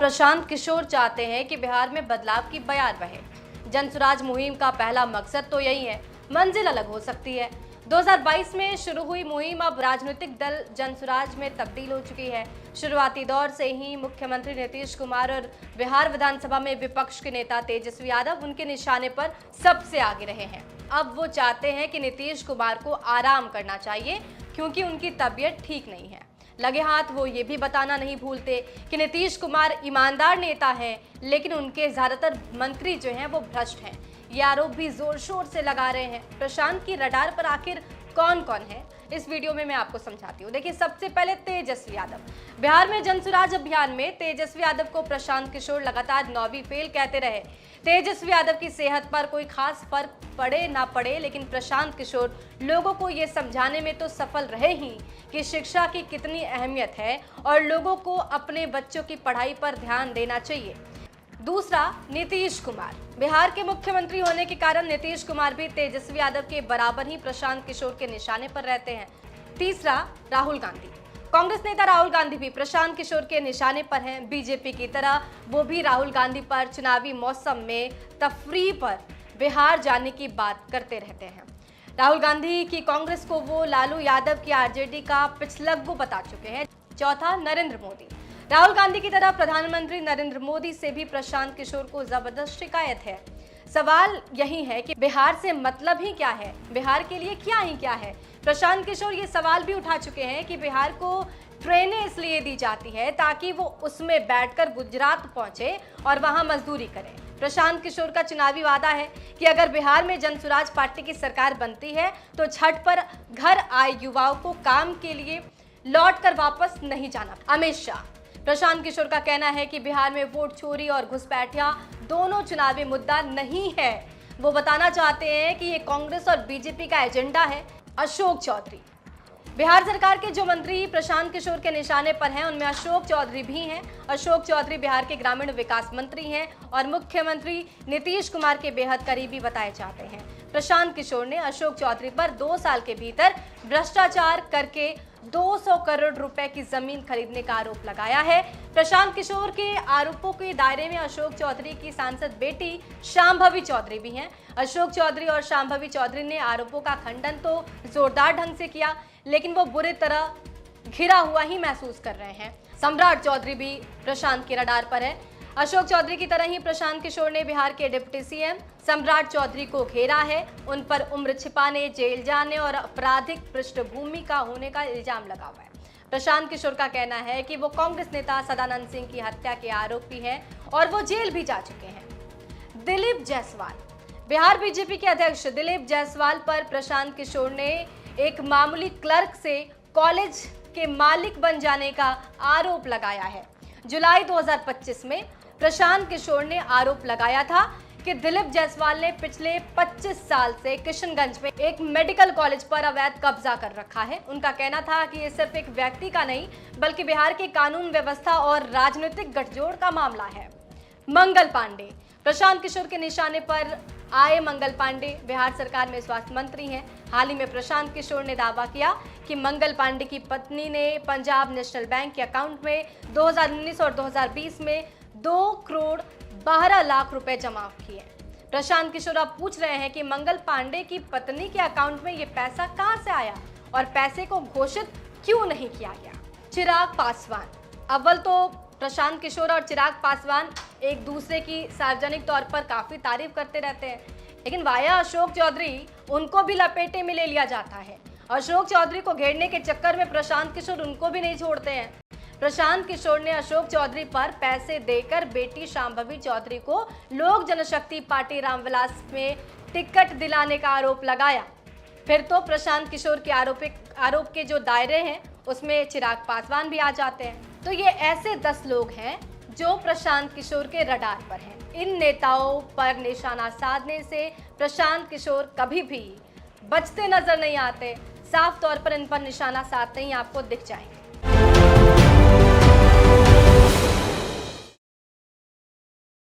प्रशांत किशोर चाहते हैं कि बिहार में बदलाव की बयार बहे। जनसुराज मुहिम का पहला मकसद तो यही है, मंजिल अलग हो सकती है। 2022 में शुरू हुई मुहिम अब राजनीतिक दल जनसुराज में तब्दील हो चुकी है। शुरुआती दौर से ही मुख्यमंत्री नीतीश कुमार और बिहार विधानसभा में विपक्ष के नेता तेजस्वी यादव उनके निशाने पर सबसे आगे रहे हैं। अब वो चाहते हैं कि नीतीश कुमार को आराम करना चाहिए क्योंकि उनकी तबीयत ठीक नहीं है। लगे हाथ वो ये भी बताना नहीं भूलते कि नीतीश कुमार ईमानदार नेता हैं, लेकिन उनके ज्यादातर मंत्री जो हैं वो भ्रष्ट हैं। ये आरोप भी जोर शोर से लगा रहे हैं। प्रशांत की रडार पर आखिर कौन कौन है, इस वीडियो में मैं आपको समझाती हूँ। देखिए, सबसे पहले तेजस्वी यादव। बिहार में जनसुराज अभियान में तेजस्वी यादव को प्रशांत किशोर लगातार 9वीं फेल कहते रहे। तेजस्वी यादव की सेहत पर कोई खास फर्क पड़े ना पड़े, लेकिन प्रशांत किशोर लोगों को ये समझाने में तो सफल रहे ही कि शिक्षा की कितनी अहमियत है और लोगों को अपने बच्चों की पढ़ाई पर ध्यान देना चाहिए। दूसरा, नीतीश कुमार। बिहार के मुख्यमंत्री होने के कारण नीतीश कुमार भी तेजस्वी यादव के बराबर ही प्रशांत किशोर के निशाने पर रहते हैं। तीसरा, राहुल गांधी। कांग्रेस नेता राहुल गांधी भी प्रशांत किशोर के निशाने पर हैं। बीजेपी की तरह वो भी राहुल गांधी पर चुनावी मौसम में तफरीह पर बिहार जाने की बात करते रहते हैं। राहुल गांधी की कांग्रेस को वो लालू यादव की आरजेडी का पिछलग्गू बता चुके हैं। चौथा, नरेंद्र मोदी। राहुल गांधी की तरह प्रधानमंत्री नरेंद्र मोदी से भी प्रशांत किशोर को जबरदस्त शिकायत है। सवाल यही है कि बिहार से मतलब ही क्या है, बिहार के लिए क्या है। प्रशांत किशोर ये सवाल भी उठा चुके हैं कि बिहार को ट्रेनें इसलिए दी जाती है ताकि वो उसमें बैठकर गुजरात पहुंचे और वहां मजदूरी करें। प्रशांत किशोर का चुनावी वादा है कि अगर बिहार में जनसुराज पार्टी की सरकार बनती है तो छठ पर घर आए युवाओं को काम के लिए लौट कर वापस नहीं जाना। अमित शाह। प्रशांत किशोर का कहना है कि बिहार में वोट चोरी और घुसपैठियां दोनों चुनावी मुद्दा नहीं है। वो बताना चाहते हैं कि ये कांग्रेस और बीजेपी का एजेंडा है। अशोक चौधरी। बिहार सरकार के जो मंत्री प्रशांत किशोर के निशाने पर हैं उनमें अशोक चौधरी भी हैं। अशोक चौधरी बिहार के ग्रामीण विकास मंत्री हैं और मुख्यमंत्री नीतीश कुमार के बेहद करीबी बताए जाते हैं। प्रशांत किशोर ने अशोक चौधरी पर 2 साल के भीतर भ्रष्टाचार करके 200 करोड़ रुपए की जमीन खरीदने का आरोप लगाया है। प्रशांत किशोर के आरोपों के दायरे में अशोक चौधरी की सांसद बेटी शांभवी चौधरी भी हैं। अशोक चौधरी और शांभवी चौधरी ने आरोपों का खंडन तो जोरदार ढंग से किया, लेकिन वो बुरी तरह घिरा हुआ ही महसूस कर रहे हैं। सम्राट चौधरी भी प्रशांत के रडार पर है। अशोक चौधरी की तरह ही प्रशांत किशोर ने बिहार के डिप्टी सीएम सम्राट चौधरी को घेरा है। उन पर उम्र छिपाने, जेल जाने और आपराधिक पृष्ठभूमि का होने का इल्जाम लगा हुआ है। प्रशांत किशोर का कहना है कि वो कांग्रेस नेता सदानंद सिंह की हत्या के आरोपी हैं और वो जेल भी जा चुके हैं। दिलीप जायसवाल। बिहार बीजेपी के अध्यक्ष दिलीप जायसवाल पर प्रशांत किशोर ने एक मामूली क्लर्क से कॉलेज के मालिक बन जाने का आरोप लगाया है। जुलाई 2025 में प्रशांत किशोर ने आरोप लगाया था कि दिलीप जायसवाल ने पिछले 25 साल से किशनगंज में एक मेडिकल कॉलेज पर अवैध कब्जा कर रखा है। उनका कहना था कि ये सिर्फ एक व्यक्ति का नहीं बल्कि बिहार के कानून व्यवस्था और राजनीतिक गठजोड़ का मामला है। मंगल पांडे। प्रशांत किशोर के निशाने पर आए मंगल पांडे बिहार सरकार में स्वास्थ्य मंत्री हैं। हाल ही में प्रशांत किशोर ने दावा किया कि मंगल पांडे की पत्नी ने पंजाब नेशनल बैंक के अकाउंट में 2019 और 2020 में 2 करोड़ 12 लाख रुपए जमा किए। प्रशांत किशोर अब पूछ रहे हैं कि मंगल पांडे की पत्नी के अकाउंट में ये पैसा कहां से आया और पैसे को घोषित क्यों नहीं किया गया। चिराग पासवान। अव्वल तो प्रशांत किशोर और चिराग पासवान एक दूसरे की सार्वजनिक तौर पर काफी तारीफ करते रहते हैं, लेकिन वाया अशोक चौधरी उनको भी लपेटे में ले लिया जाता है। अशोक चौधरी को घेरने के चक्कर में प्रशांत किशोर उनको भी नहीं छोड़ते हैं। प्रशांत किशोर ने अशोक चौधरी पर पैसे देकर बेटी शांभवी चौधरी को लोक जनशक्ति पार्टी रामविलास में टिकट दिलाने का आरोप लगाया। फिर तो प्रशांत किशोर के आरोप के जो दायरे हैं उसमें चिराग पासवान भी आ जाते हैं। तो ये ऐसे 10 लोग हैं जो प्रशांत किशोर के रडार पर हैं। इन नेताओं पर निशाना साधने से प्रशांत किशोर कभी भी बचते नजर नहीं आते। साफ तौर पर इन पर निशाना साधते ही आपको दिख जाएंगे।